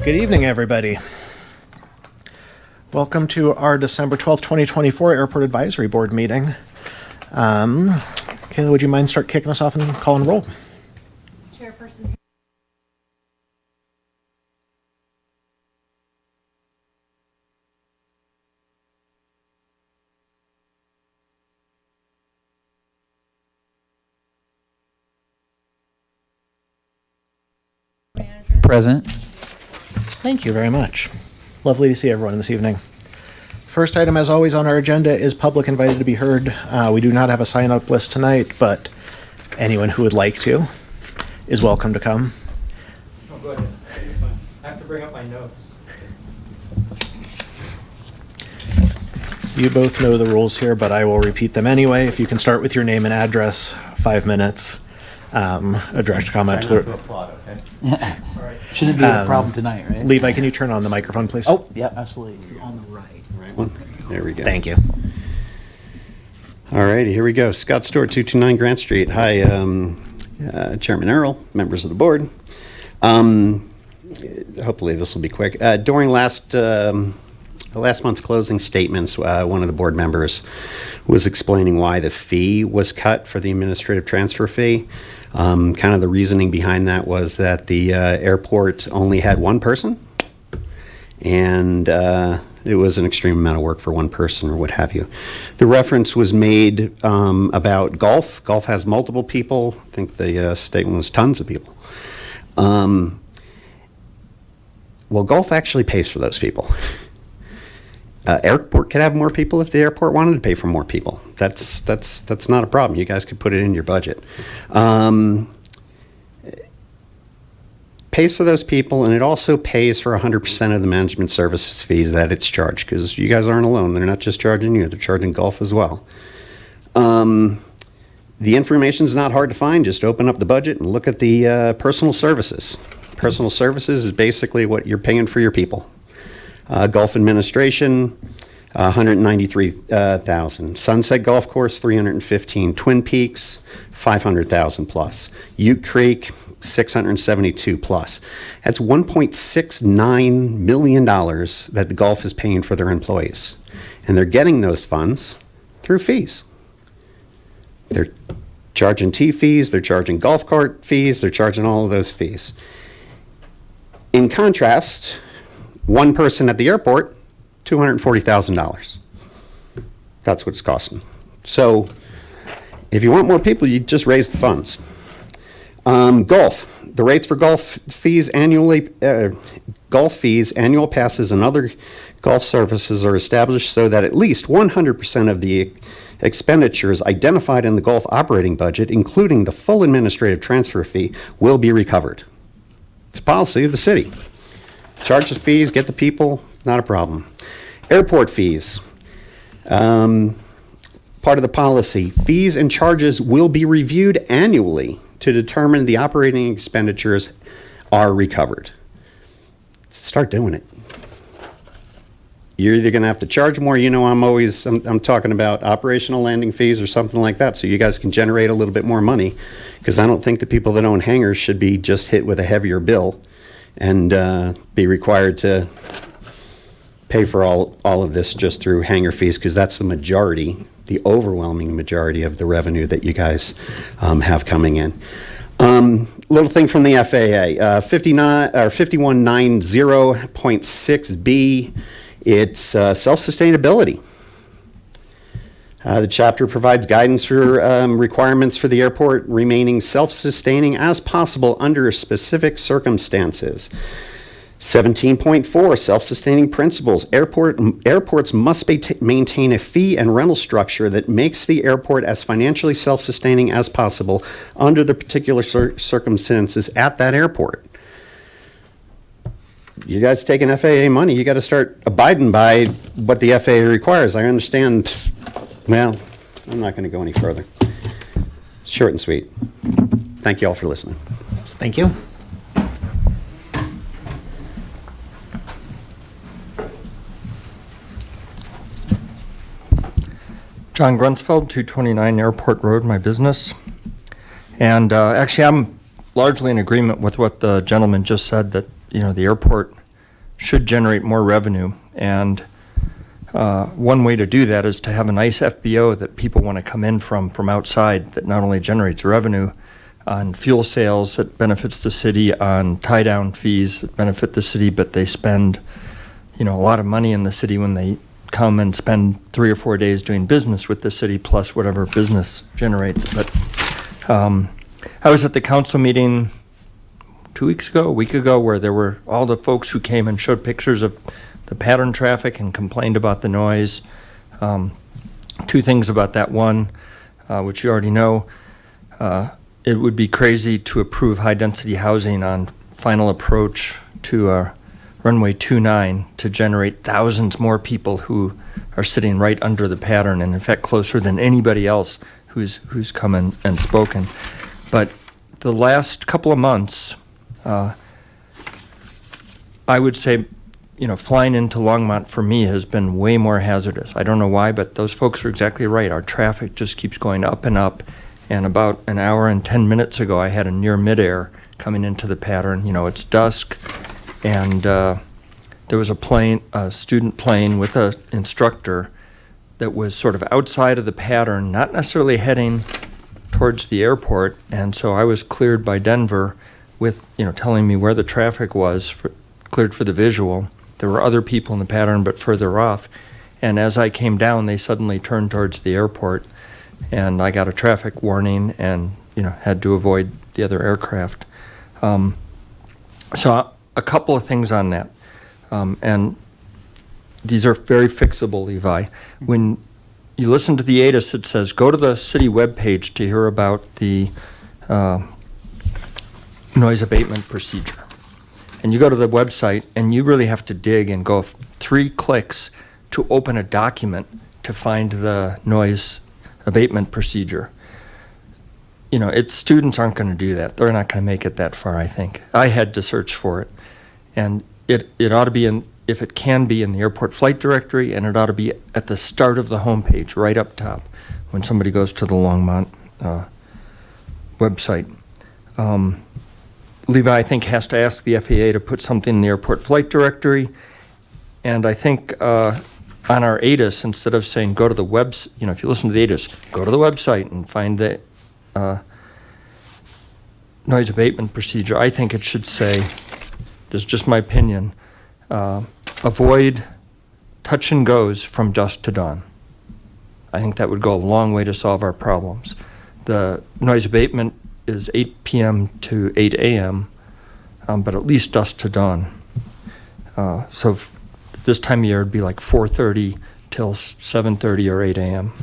Good evening, everybody. Welcome to our December 12th, 2024 Airport Advisory Board meeting. Kayla, would you mind start kicking us off and call and roll? Chairperson. Present. Thank you very much. Lovely to see everyone this evening. First item, as always, on our agenda is public invited to be heard. We do not have a sign-up list tonight, but anyone who would like to is welcome to come. Oh, go ahead. You're fine. I have to bring up my notes. You both know the rules here, but I will repeat them anyway. If you can start with your name and address, 5 minutes. A direct comment to the... applaud, okay? All right. Shouldn't be a problem tonight, right? Levi, can you turn on the microphone, please? Oh, yeah, absolutely. It's on the right. Right one. There we go. Thank you. All righty, here we go. Scott Stewart, 229 Grant Street. Hi, Chairman Earl, members of the board. Hopefully this will be quick. During last month's closing statements, one of the board members was explaining why the fee was cut for the administrative transfer fee. Kind of the reasoning behind that was that the airport only had one person, and it was an extreme amount of work for one person or what have you. The reference was made about golf. Golf has multiple people. I think the statement was tons of people. Well, golf actually pays for those people. Airport could have more people if the airport wanted to pay for more people. That's not a problem. You guys could put it in your budget. Pays for those people, and it also pays for 100% of the management services fees that it's charged, because you guys aren't alone. They're not just charging you. They're charging golf as well. The information's not hard to find. Just open up the budget and look at the personal services. Personal services is basically what you're paying for your people. Golf administration, $193,000. Sunset Golf Course, $315,000. Twin Peaks, $500,000 plus. Ute Creek, $672,000 plus. That's $1.69 million that the golf is paying for their employees, and they're getting those funds through fees. They're charging tee fees, they're charging golf cart fees, they're charging all of those fees. In contrast, one person at the airport, $240,000. That's what it's costing. So if you want more people, you just raise the funds. Golf. The rates for golf fees annually, golf fees, annual passes, and other golf services are established so that at least 100% of the expenditures identified in the golf operating budget, including the full administrative transfer fee, will be recovered. It's a policy of the city. Charge the fees, get the people, not a problem. Airport fees. Part of the policy, fees and charges will be reviewed annually to determine the operating expenditures are recovered. Start doing it. You're either going to have to charge more. You know, I'm talking about operational landing fees or something like that, so you guys can generate a little bit more money, because I don't think the people that own hangars should be just hit with a heavier bill and be required to pay for all of this just through hangar fees, because that's the majority, the overwhelming majority of the revenue that you guys have coming in. Little thing from the FAA, 5190.6B, it's self-sustainability. The chapter provides guidance for requirements for the airport remaining self-sustaining as possible under specific circumstances. 17.4, self-sustaining principles. Airports must maintain a fee and rental structure that makes the airport as financially self-sustaining as possible under the particular circumstances at that airport. You guys taking FAA money, you got to start abiding by what the FAA requires. I understand. Well, I'm not going to go any further. Short and sweet. Thank you all for listening. Thank you. John Grunsfeld, 229 Airport Road, my business. And actually, I'm largely in agreement with what the gentleman just said, that, you know, the airport should generate more revenue. And one way to do that is to have a nice FBO that people want to come in from outside that not only generates revenue on fuel sales that benefits the city, on tie-down fees that benefit the city, but they spend, a lot of money in the city when they come and spend 3 or 4 days doing business with the city plus whatever business generates. But I was at the council meeting a week ago, where there were all the folks who came and showed pictures of the pattern traffic and complained about the noise. 2 things about that. One, which you already know, it would be crazy to approve high-density housing on final approach to runway 29 to generate thousands more people who are sitting right under the pattern, and in fact closer than anybody else who's come and spoken. But the last couple of months, I would say, flying into Longmont for me has been way more hazardous. I don't know why, but those folks are exactly right. Our traffic just keeps going up and up. And about an hour and 10 minutes ago, I had a near midair coming into the pattern. It's dusk, and there was a student plane with an instructor that was sort of outside of the pattern, not necessarily heading towards the airport. And so I was cleared by Denver with, telling me where the traffic was, cleared for the visual. There were other people in the pattern, but further off. And as I came down, they suddenly turned towards the airport. And I got a traffic warning and, had to avoid the other aircraft. So a couple of things on that. And these are very fixable, Levi. When you listen to the ATIS, it says, go to the city webpage to hear about the noise abatement procedure. And you go to the website, and you really have to dig and go 3 clicks to open a document to find the noise abatement procedure. Students aren't going to do that. They're not going to make it that far, I think. I had to search for it. And it ought to be if it can be, in the airport flight directory, and it ought to be at the start of the homepage, right up top, when somebody goes to the Longmont website. Levi, I think, has to ask the FAA to put something in the airport flight directory. And I think on our ATIS, instead of saying go to the webs, if you listen to the ATIS, go to the website and find the noise abatement procedure, I think it should say, this is just my opinion, avoid touch and goes from dusk to dawn. I think that would go a long way to solve our problems. The noise abatement is 8 p.m. to 8 a.m., but at least dusk to dawn. So this time of year, it'd be like 4:30 till 7:30 or 8 a.m.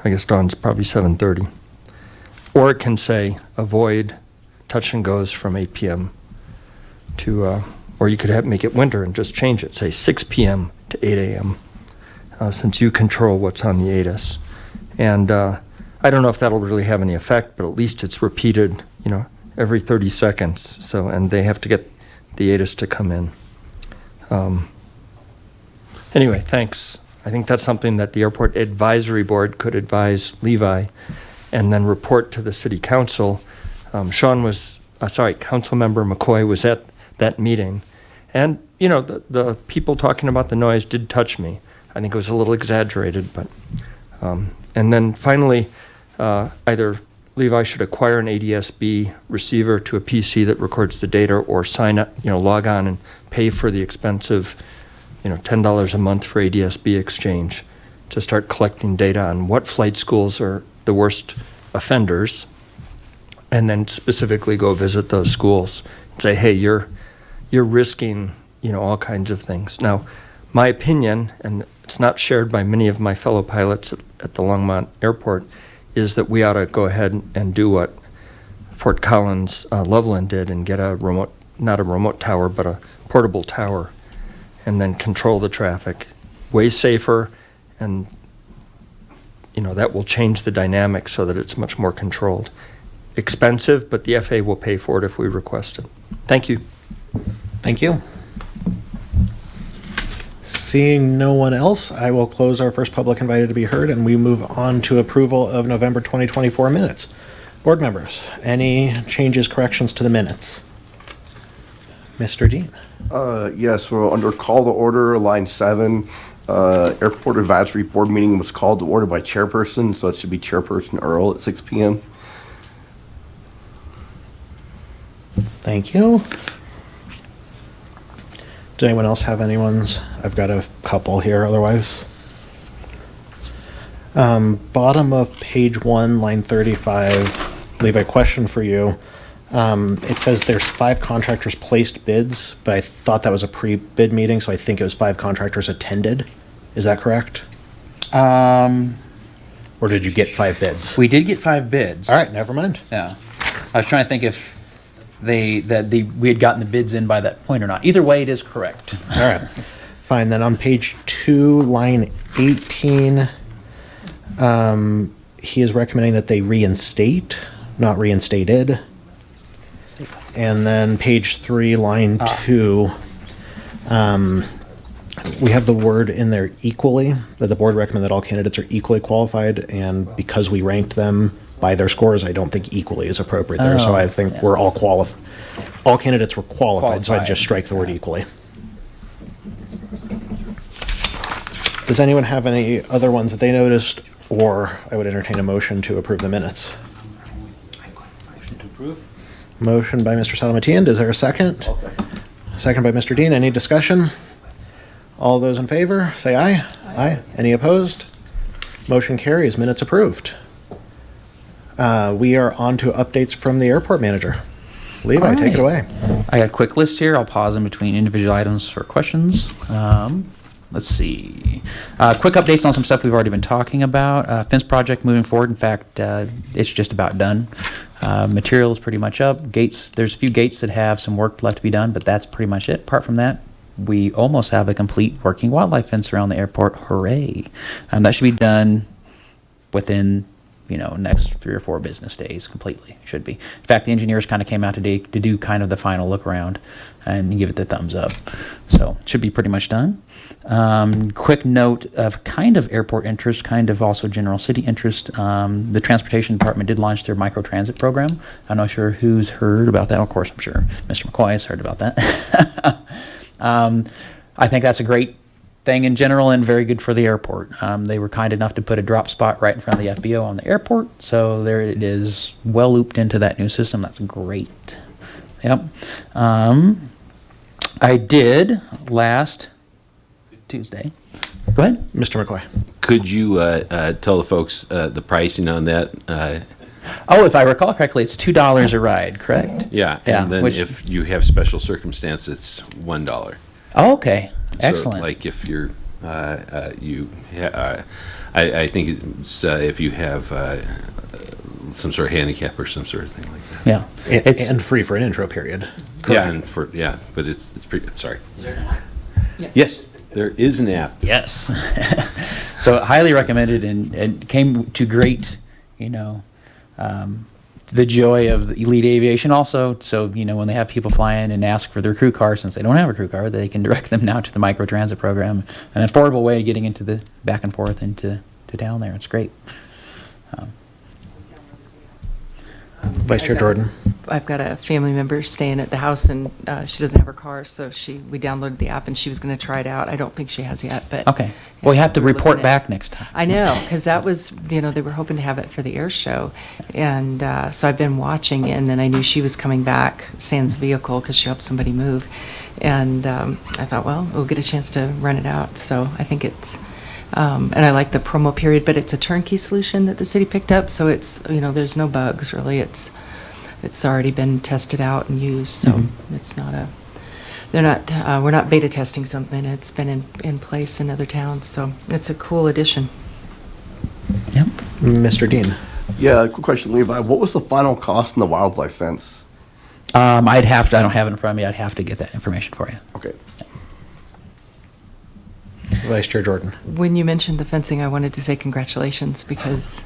I guess dawn's probably 7:30. Or it can say, avoid touch and goes from 8 p.m. to, or you could make it winter and just change it, say 6 p.m. to 8 a.m., since you control what's on the ATIS. And I don't know if that'll really have any effect, but at least it's repeated, every 30 seconds. So, and they have to get the ATIS to come in. Anyway, thanks. I think that's something that the Airport Advisory Board could advise Levi and then report to the City Council. Councilmember McCoy was at that meeting. And, the people talking about the noise did touch me. I think it was a little exaggerated, but, and then finally, either Levi should acquire an ADS-B receiver to a PC that records the data, or sign up, log on and pay for the expensive, $10 a month for ADS-B exchange to start collecting data on what flight schools are the worst offenders, and then specifically go visit those schools and say, hey, you're risking, all kinds of things. Now, my opinion, and it's not shared by many of my fellow pilots at the Longmont Airport, is that we ought to go ahead and do what Fort Collins Loveland did and get not a remote tower, but a portable tower, and then control the traffic. Way safer, and that will change the dynamic so that it's much more controlled. Expensive, but the FAA will pay for it if we request it. Thank you. Thank you. Seeing no one else, I will close our first public invited to be heard, and we move on to approval of November 2024 minutes. Board members, any changes, corrections to the minutes? Mr. Dean. Yes, well, under call to order, line 7, Airport Advisory Board meeting was called to order by chairperson, so it should be Chairperson Earl at 6 p.m. Thank you. Does anyone else have anyone's? I've got a couple here otherwise. Bottom of page 1, line 35, Levi, question for you. It says there's 5 contractors placed bids, but I thought that was a pre-bid meeting, so I think it was 5 contractors attended. Is that correct? Or did you get 5 bids? We did get 5 bids. All right, never mind. Yeah. I was trying to think if we had gotten the bids in by that point or not. Either way, it is correct. All right, fine. Then on page 2, line 18, he is recommending that they reinstate, not reinstated. And then page 3, line 2, we have the word in there equally, that the board recommend that all candidates are equally qualified, and because we ranked them by their scores, I don't think equally is appropriate there. So I think we're all all candidates were qualified, so I'd just strike the word equally. Does anyone have any other ones that they noticed, or I would entertain a motion to approve the minutes? Motion to approve. Motion by Mr. Salamatian. Is there a second? Second by Mr. Dean. Any discussion? All those in favor, say aye. Aye. Any opposed? Motion carries. Minutes approved. We are on to updates from the airport manager. Levi, take it away. I got a quick list here. I'll pause in between individual items for questions. Let's see. Quick updates on some stuff we've already been talking about. Fence project moving forward. In fact, it's just about done. Material is pretty much up. Gates, there's a few gates that have some work left to be done, but that's pretty much it. Apart from that, we almost have a complete working wildlife fence around the airport. Hooray. That should be done within next 3 or 4 business days completely, should be. In fact, the engineers kind of came out today to do kind of the final look around and give it the thumbs up. So it should be pretty much done. Quick note of kind of airport interest, kind of also general city interest. The transportation department did launch their microtransit program. I'm not sure who's heard about that. Of course, I'm sure Mr. McCoy has heard about that. I think that's a great thing in general and very good for the airport. They were kind enough to put a drop spot right in front of the FBO on the airport, so there it is, well looped into that new system. That's great. Yep. I did last Tuesday. Go ahead. Mr. McCoy. Could you tell the folks the pricing on that? Oh, if I recall correctly, it's $2 a ride, correct? Yeah, and then if you have special circumstance, it's $1. Oh, okay. So, Excellent. like if you're, I think it's if you have some sort of handicap or some sort of thing like that. Yeah. And free for an intro period. Yeah, and but it's pretty. Sorry. Yes, there is an app. Yes. So highly recommended and came to great, the joy of the elite aviation also. So, when they have people fly in and ask for their crew car, since they don't have a crew car, they can direct them now to the microtransit program. An affordable way of getting into the back and forth into town there. It's great. Vice Chair Jordan. I've got a family member staying at the house, and she doesn't have her car, so we downloaded the app, and she was going to try it out. I don't think she has yet, but Okay. Well, you have to we're report looking back next time. I know, because that was, they were hoping to have it for the air show, and so I've been watching, and then I knew she was coming back, sans vehicle, because she helped somebody move, and I thought, well, we'll get a chance to run it out. So I think it's. And I like the promo period, but it's a turnkey solution that the city picked up, so it's, there's no bugs really. It's already been tested out and used, so it's not we're not beta testing something. It's been in place in other towns, so it's a cool addition. Yep. Mr. Dean. Yeah, quick question, Levi. What was the final cost in the wildlife fence? I don't have it in front of me. I'd have to get that information for you. Okay. Vice Chair Jordan. When you mentioned the fencing, I wanted to say congratulations, because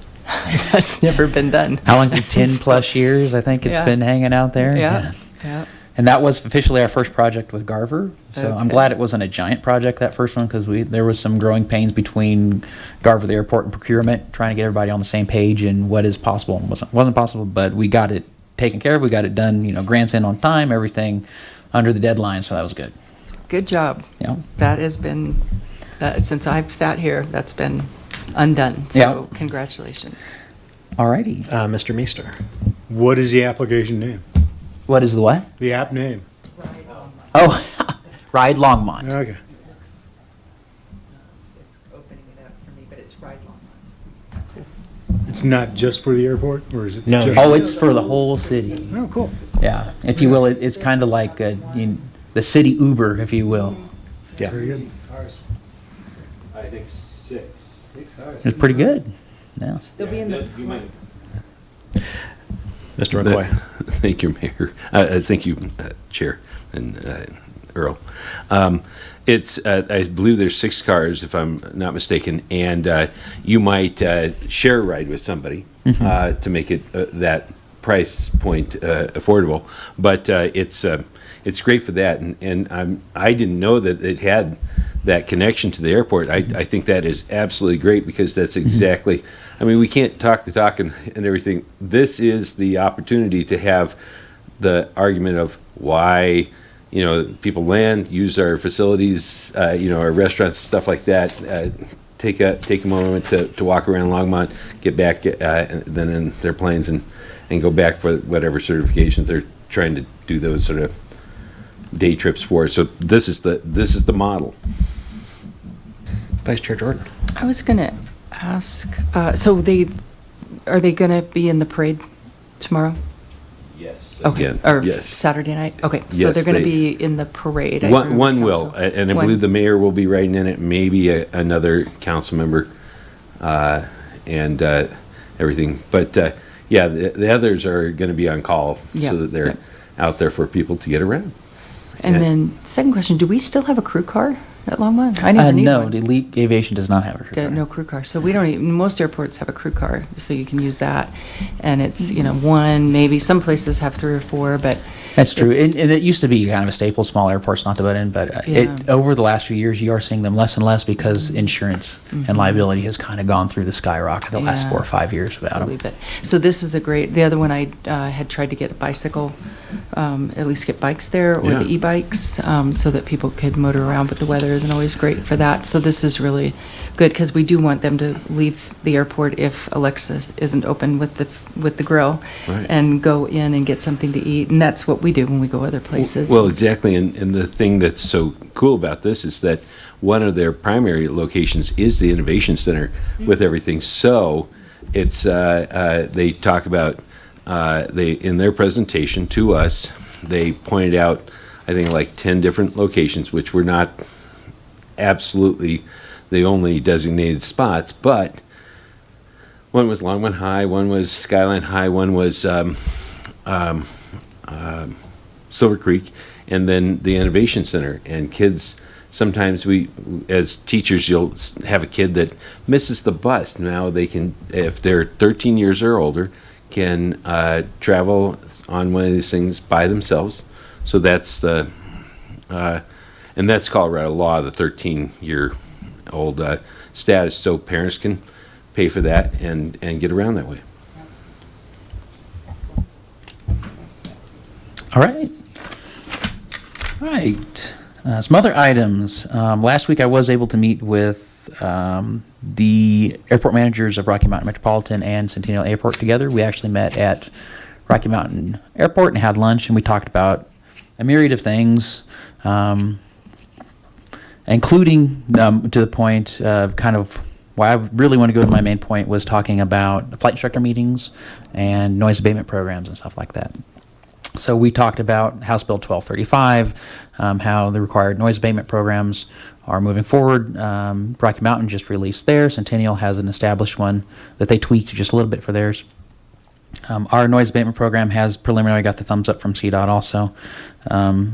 that's never been done. How long is it? 10 plus years, I think it's Yeah. been hanging out there. Yeah. And that was officially our first project with Garver. So I'm Okay. glad it wasn't a giant project, that first one, because there was some growing pains between Garver, the airport, and procurement, trying to get everybody on the same page and what is possible and wasn't possible. But we got it taken care of. We got it done, grants in on time, everything under the deadline, so that was good. Good job. Yeah. That has been, since I've sat here, that's been undone. So congratulations. All righty. Mr. Meester. What is the application name? What is the what? The app name? Oh, Ride Longmont. Okay. It's opening it up for me, but it's Ride Longmont. It's not just for the airport, or is it? No. just- Oh, it's for the whole city. Oh, cool. Yeah, if you will, it's kind of like the city Uber, if you will. Yeah. Very good. I think 6. 6 cars. It's pretty good. Yeah. They'll be in the. Mr. McCoy. Thank you, Mayor. Thank you, Chair and Earl. I believe there's 6 cars, if I'm not mistaken, and you might share a ride with somebody to make it that price point affordable. But it's great for that, and I didn't know that it had that connection to the airport. I think that is absolutely great, because that's exactly. I mean, we can't talk the talk and everything. This is the opportunity to have the argument of why, people land, use our facilities, our restaurants, stuff like that. Take a moment to walk around Longmont, get back, and then in their planes and go back for whatever certifications they're trying to do those sort of day trips for. So this is the model. Vice Chair Jordan. I was going to ask, so are they going to be in the parade tomorrow? Yes. Okay, Again, or yes. Saturday night? Okay, so Yes, they're going to they- be in the parade. I One remember will, council. and I One. believe the mayor will be riding in it, maybe another council member, and everything. But yeah, the others are going to be on call, Yeah, so that they're yeah. out there for people to get around. And then, second question, do we still have a crew car at Longmont? I never need No, one. Elite Aviation does not have a crew car. No crew car. So we don't even, most airports have a crew car, so you can use that. And it's, one, maybe some places have 3 or 4, but. That's true. it's- And it used to be kind of a staple, small airports, not to butt in, but Yeah. over the last few years, you are seeing them less and less, because insurance and liability has kind of gone through the skyrocket the last Yeah. 4 or 5 years I about them. believe it. So this is the other one I had tried to get a bicycle, at least get bikes there, or the Yeah. e-bikes, so that people could motor around, but the weather isn't always great for that. So this is really good, because we do want them to leave the airport if Alexis isn't open with the grill, Right. and go in and get something to eat. And that's what we do when we go other places. Well, exactly, and the thing that's so cool about this is that one of their primary locations is the Innovation Center with everything. So it's they talk about they in their presentation to us, they pointed out, I think, like 10 different locations, which were not absolutely the only designated spots, but one was Longmont High, one was Skyline High, one was Silver Creek, and then the Innovation Center. And kids, sometimes we, as teachers, you'll have a kid that misses the bus. Now they can, if they're 13 years or older, can travel on one of these things by themselves. So that's the, and that's Colorado law, the 13-year-old status. So parents can pay for that and get around that way. All right. All right. Some other items. Last week I was able to meet with the airport managers of Rocky Mountain Metropolitan and Centennial Airport together. We actually met at Rocky Mountain Airport and had lunch, and we talked about a myriad of things, including to the point of kind of why I really want to go to my main point was talking about flight instructor meetings and noise abatement programs and stuff like that. So we talked about House Bill 1235, how the required noise abatement programs are moving forward. Rocky Mountain just released theirs. Centennial has an established one that they tweaked just a little bit for theirs. Our noise abatement program has preliminary got the thumbs up from CDOT also.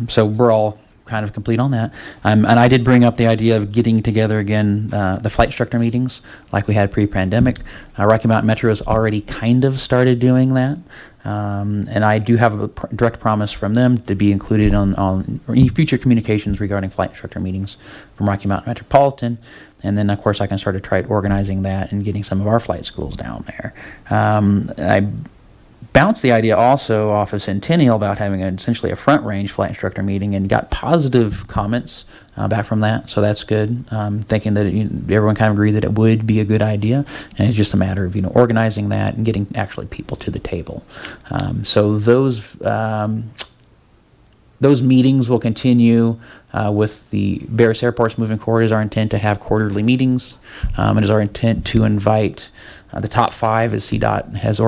So we're all kind of complete on that. And I did bring up the idea of getting together again the flight instructor meetings like we had pre-pandemic. Rocky Mountain Metro has already kind of started doing that. And I do have a direct promise from them to be included on any future communications regarding flight instructor meetings from Rocky Mountain Metropolitan. And then, of course, I can start to try organizing that and getting some of our flight schools down there. I bounced the idea also off of Centennial about having essentially a front range flight instructor meeting, and got positive comments back from that. So that's good. Thinking that everyone kind of agreed that it would be a good idea, and it's just a matter of organizing that and getting actually people to the table. So those meetings will continue with the various airports moving forward. Is our intent to have quarterly meetings. It is our intent to invite the top 5 as CDOT has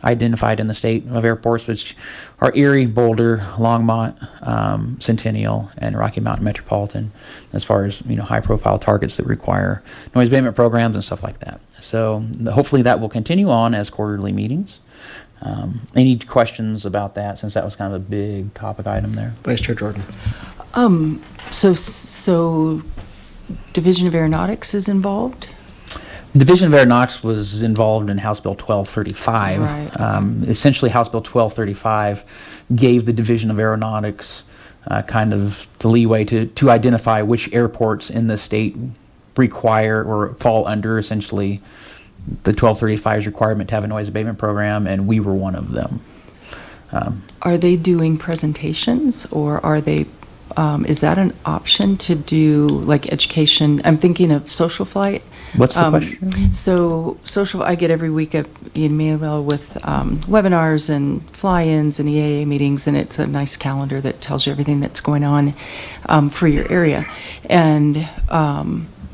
identified in the state of airports, which are Erie, Boulder, Longmont, Centennial, and Rocky Mountain Metropolitan, as far as high-profile targets that require noise abatement programs and stuff like that. So hopefully that will continue on as quarterly meetings. Any questions about that, since that was kind of a big topic item there? Vice Chair Jordan. So Division of Aeronautics is involved? Division of Aeronautics was involved in House Bill 1235. Right, okay. Essentially, House Bill 1235 gave the Division of Aeronautics kind of the leeway to identify which airports in the state require or fall under essentially the 1235's requirement to have a noise abatement program, and we were one of them. Are they doing presentations, or are they, is that an option to do like education? I'm thinking of social flight. What's the question? So I get every week an email with webinars and fly-ins and EAA meetings, and it's a nice calendar that tells you everything that's going on for your area. And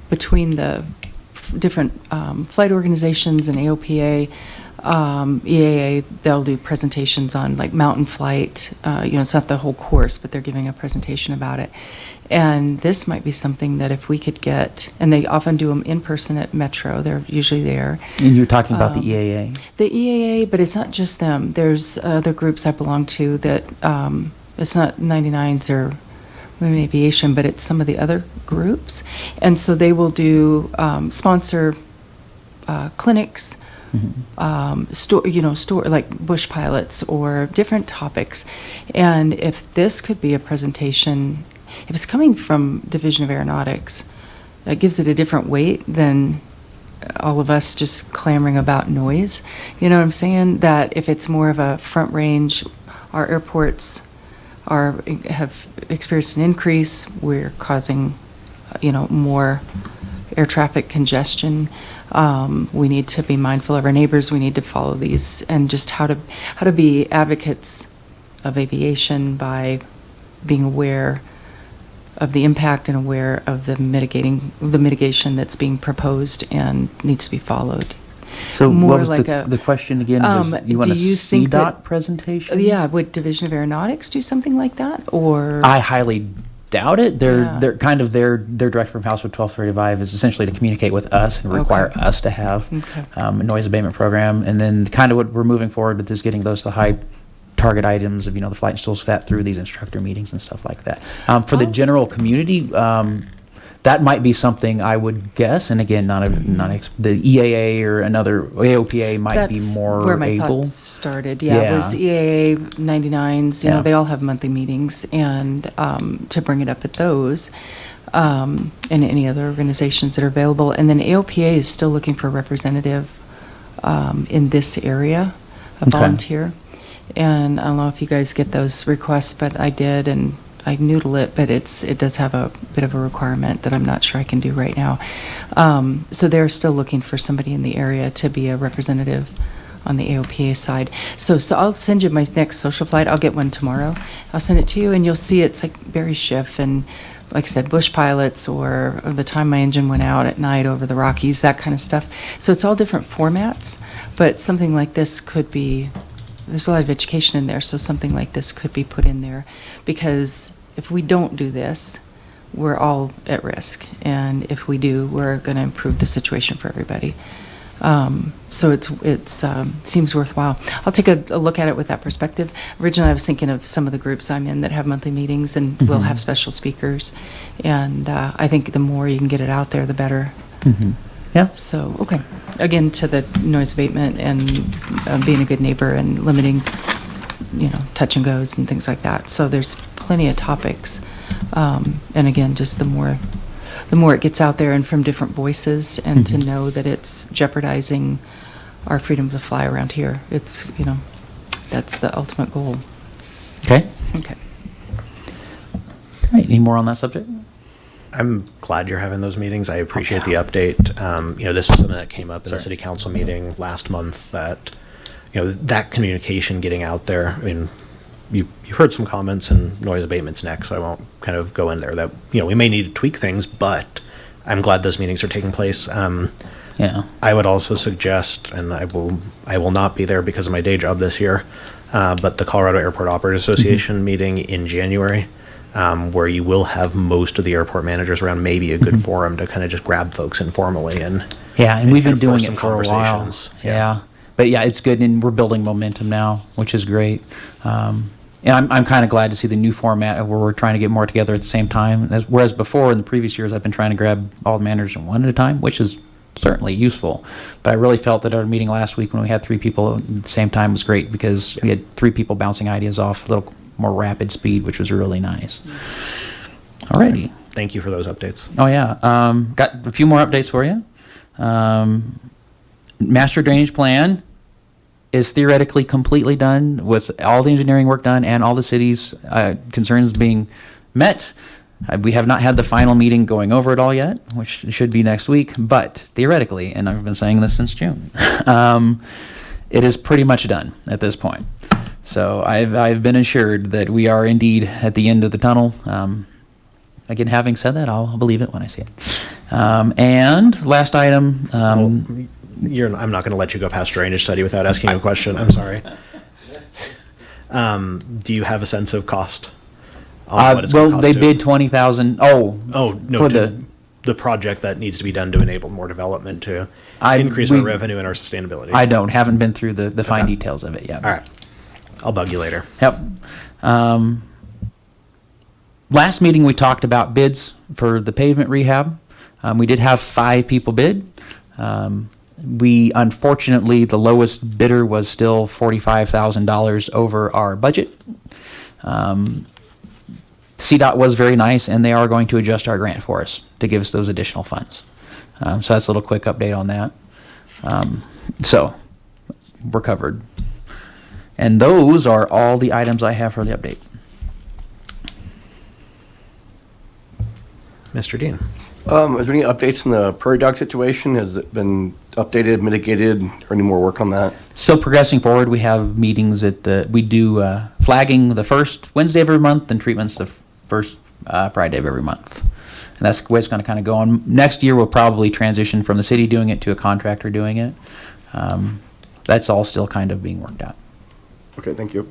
between the different flight organizations and AOPA, EAA, they'll do presentations on like mountain flight. It's not the whole course, but they're giving a presentation about it. And this might be something that if we could get, and they often do them in person at Metro, they're usually there. And you're talking about the EAA? The EAA, but it's not just them. There's other groups I belong to that, it's not 99s or Women in Aviation, but it's some of the other groups. And so they will do sponsor clinics, store like bush pilots or different topics. And if this could be a presentation, if it's coming from Division of Aeronautics, that gives it a different weight than all of us just clamoring about noise. You know what I'm saying? That if it's more of a front range, our airports have experienced an increase. We're causing, more air traffic congestion. We need to be mindful of our neighbors. We need to follow these, and just how to be advocates of aviation by being aware of the impact and aware of the mitigation that's being proposed and needs to be followed. So More what was like the question again? Was you want do a you think CDOT presentation? Yeah, would Division of Aeronautics do something like that, or? I highly doubt it. Yeah. They're kind of their directive from House Bill 1235 is essentially to communicate with us and require Okay. us to have Okay. a noise abatement program, and then kind of what we're moving forward with is getting those to the high target items of the flight installs that through these instructor meetings and stuff like that. For the general community, that might be something I would guess, and again, the EAA or another AOPA might be more where my able. thoughts started. Yeah, it was EAA 99s. Yeah. They all have monthly meetings, and to bring it up at those, and any other organizations that are available. And then AOPA is still looking for a representative in this area, a Okay. volunteer. And I don't know if you guys get those requests, but I did, and I noodle it, but it does have a bit of a requirement that I'm not sure I can do right now. So they're still looking for somebody in the area to be a representative on the AOPA side. So I'll send you my next social flight. I'll get one tomorrow. I'll send it to you, and you'll see it's like Barry Schiff and, like I said, bush pilots, or the time my engine went out at night over the Rockies, that kind of stuff. So it's all different formats, but something like this could be, there's a lot of education in there, so something like this could be put in there, because if we don't do this, we're all at risk, and if we do, we're going to improve the situation for everybody. So it seems worthwhile. I'll take a look at it with that perspective. Originally, I was thinking of some of the groups I'm in that have monthly meetings, and we'll have special speakers, and I think the more you can get it out there, the better. Yeah. So, okay. Again, to the noise abatement and being a good neighbor and limiting, touch and goes and things like that. So there's plenty of topics. And again, just the more it gets out there and from different voices, and to know that it's jeopardizing our freedom to fly around here. It's, that's the ultimate goal. Okay. Okay. All right. Any more on that subject? I'm glad you're having those meetings. I appreciate the update. This was something that came up in the city council meeting last month that, that communication getting out there. I mean, you've heard some comments and noise abatement's next, so I won't kind of go in there that, we may need to tweak things, but I'm glad those meetings are taking place. Yeah. I would also suggest, and I will not be there because of my day job this year, but the Colorado Airport Operators Association meeting in January, where you will have most of the airport managers around, maybe a good forum to kind of just grab folks informally and we've been kind of doing force it some for a while. conversations. Yeah. But yeah, it's good, and we're building momentum now, which is great. And I'm kind of glad to see the new format where we're trying to get more together at the same time. Whereas before, in the previous years, I've been trying to grab all the managers in one at a time, which is certainly useful. But I really felt that our meeting last week when we had 3 people at the same time was great because we had 3 people bouncing ideas off a little more rapid speed, which was really nice. Alrighty. Thank you for those updates. Oh, yeah. Got a few more updates for you. Master drainage plan is theoretically completely done with all the engineering work done and all the city's concerns being met. We have not had the final meeting going over it all yet, which should be next week, but theoretically, and I've been saying this since June, it is pretty much done at this point. So I've been assured that we are indeed at the end of the tunnel. Again, having said that, I'll believe it when I see it. And last item. I'm not going to let you go past drainage study without asking you a question. I'm sorry. Do you have a sense of cost? On what it's gonna cost They to- bid $20,000. Oh no, for the project that needs to be done to enable more development to I- increase we- our revenue and our sustainability. haven't been through the fine Okay. details of it yet. All right, I'll bug you later. Yep. Last meeting, we talked about bids for the pavement rehab. We did have 5 people bid. Unfortunately, the lowest bidder was still $45,000 over our budget. CDOT was very nice, and they are going to adjust our grant for us to give us those additional funds. So that's a little quick update on that. So we're covered. And those are all the items I have for the update. Mr. Dean. Is there any updates on the prairie dog situation? Has it been updated, mitigated, or any more work on that? Still progressing forward. We have meetings we do flagging the first Wednesday of every month and treatments the first Friday of every month. And that's the way it's going to kind of go on. Next year, we'll probably transition from the city doing it to a contractor doing it. That's all still kind of being worked out. Okay, thank you.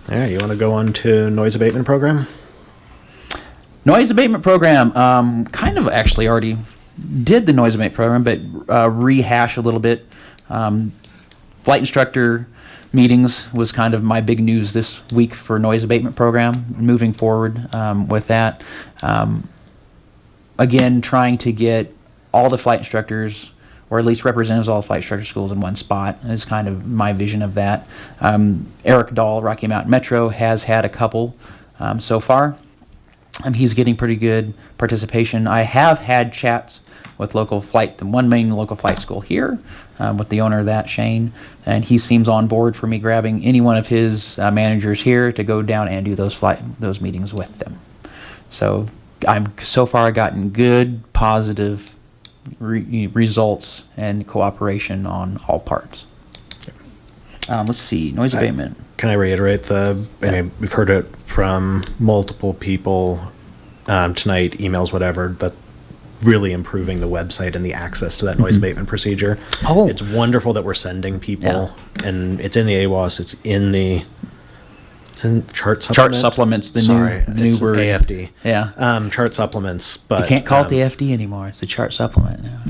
All right, you want to go on to noise abatement program? Noise abatement program, kind of actually already did the noise abatement program, but rehash a little bit. Flight instructor meetings was kind of my big news this week for noise abatement program, moving forward with that. Again, trying to get all the flight instructors, or at least representatives of all the flight instructor schools in one spot is kind of my vision of that. Eric Dahl, Rocky Mountain Metro, has had a couple so far. He's getting pretty good participation. I have had chats with the one main local flight school here, with the owner of that, Shane, and he seems on board for me grabbing any one of his managers here to go down and do those meetings with them. So so far gotten good, positive results and cooperation on all parts. Let's see, noise abatement. Can I reiterate I mean, we've heard it from multiple people tonight, emails, whatever, that really improving the website and the access to that noise abatement procedure. Oh. It's wonderful that we're sending people, and it's in the AWAS, it's in chart supplement. Chart supplements, the new it's word. AFD. Yeah. Chart supplements, but You can't call it the FD anymore. It's the chart supplement now.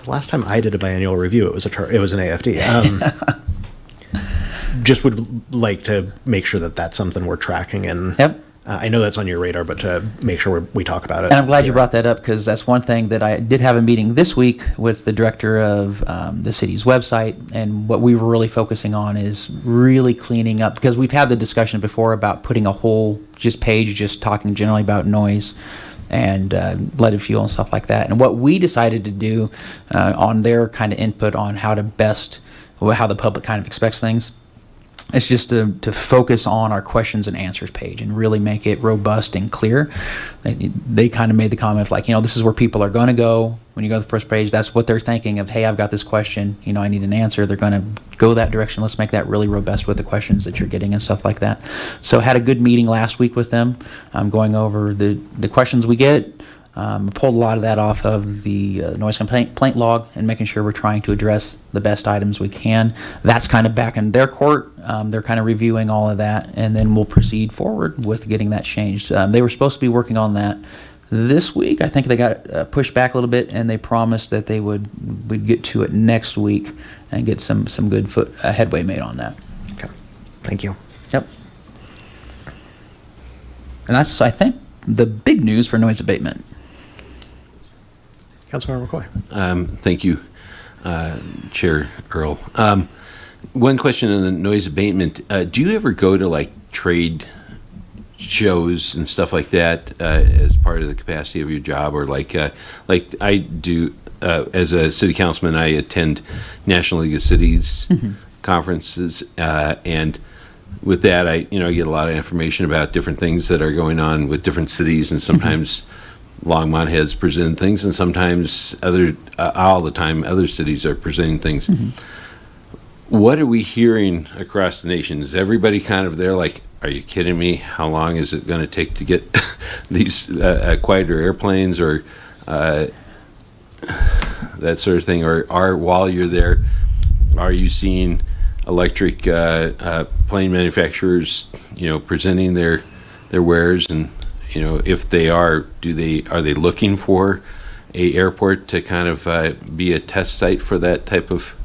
the last time I did a biannual review, it was an AFD. Just would like to make sure that that's something we're tracking, and Yep. I know that's on your radar, but to make sure we talk about it. And I'm glad you here. brought that up because that's one thing that I did have a meeting this week with the director of the city's website. And what we were really focusing on is really cleaning up, because we've had the discussion before about putting a whole page just talking generally about noise. and leaded fuel and stuff like that. And what we decided to do on their kind of input on how the public kind of expects things, it's just to focus on our questions and answers page and really make it robust and clear. They kind of made the comment of like, this is where people are going to go when you go to the first page. That's what they're thinking of. Hey, I've got this question. I need an answer. They're going to go that direction. Let's make that really robust with the questions that you're getting and stuff like that. So had a good meeting last week with them, going over the questions we get. Pulled a lot of that off of the noise complaint log and making sure we're trying to address the best items we can. That's kind of back in their court. They're kind of reviewing all of that, and then we'll proceed forward with getting that changed. They were supposed to be working on that this week. I think they got pushed back a little bit, and they promised that they would get to it next week and get some good headway made on that. Okay. Thank you. Yep. And that's, I think, the big news for noise abatement. Councilmember McCoy. Thank you, Chair Earl. One question on the noise abatement. Do you ever go to like trade shows and stuff like that as part of the capacity of your job, or like I do as a city councilman? I attend National League of Cities conferences, and with that, I get a lot of information about different things that are going on with different cities, and sometimes Longmont has presented things, and sometimes all the time other cities are presenting things. What are we hearing across the nation? Is everybody kind of there like, are you kidding me? How long is it going to take to get these quieter airplanes, or that sort of thing? Or while you're there, are you seeing electric plane manufacturers, presenting their wares? And if they are they looking for a airport to kind of be a test site for that type of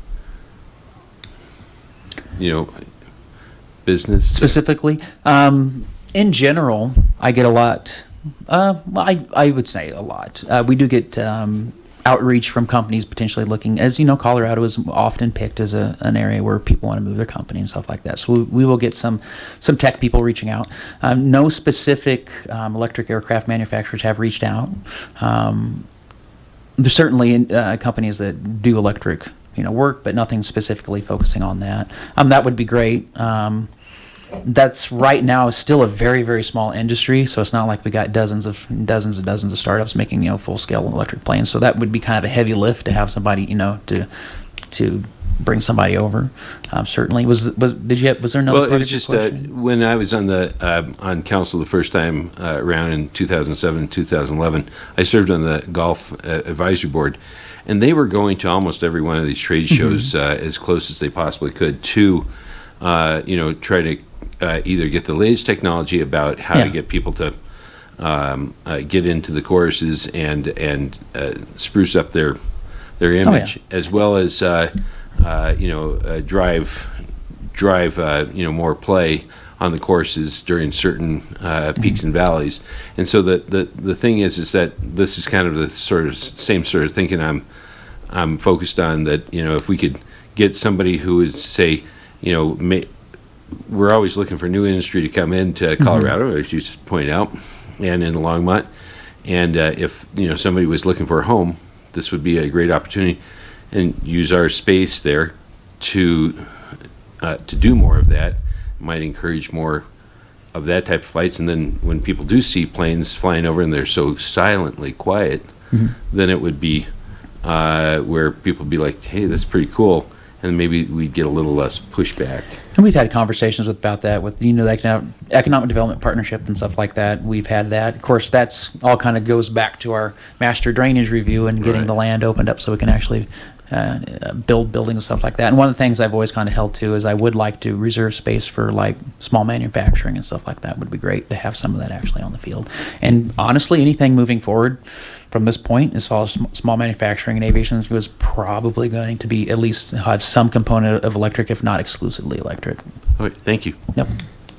business Specifically, in general, I get a lot. I would say a lot. We do get outreach from companies potentially looking, as Colorado is often picked as an area where people want to move their company and stuff like that. So we will get some tech people reaching out. No specific electric aircraft manufacturers have reached out. There's certainly companies that do electric work, but nothing specifically focusing on that. That would be great. That's right now still a very, very small industry, so it's not like we got dozens and dozens of startups making full scale electric planes. So that would be kind of a heavy lift to have somebody to bring somebody over. Certainly, was there another? Well, part it was of your just question? when I was on council the first time around in 2007, 2011, I served on the golf advisory board, and they were going to almost every one of these trade shows as close as they possibly could to, try to either get the latest technology about how to get people to get into the courses and spruce up their image, as well as drive more play on the courses during certain peaks and valleys. And so the thing is that this is kind of the same sort of thinking I'm focused on, that if we could get somebody who would say, we're always looking for new industry to come into Colorado, as you pointed out, and in Longmont. And if somebody was looking for a home, this would be a great opportunity, and use our space there to do more of that. Might encourage more of that type of flights. And then when people do see planes flying over and they're so silently quiet, then it would be where people would be like, hey, that's pretty cool. And maybe we'd get a little less pushback. And we've had conversations about that with the economic development partnership and stuff like that. We've had that. Of course, that's all kind of goes back to our master drainage review and getting the land opened up so we can actually build buildings and stuff like that. And one of the things I've always kind of held to is I would like to reserve space for like small manufacturing and stuff like that. Would be great to have some of that actually on the field. And honestly, anything moving forward from this point, as far as small manufacturing and aviation was probably going to be at least have some component of electric, if not exclusively electric. All right, thank you. Yep.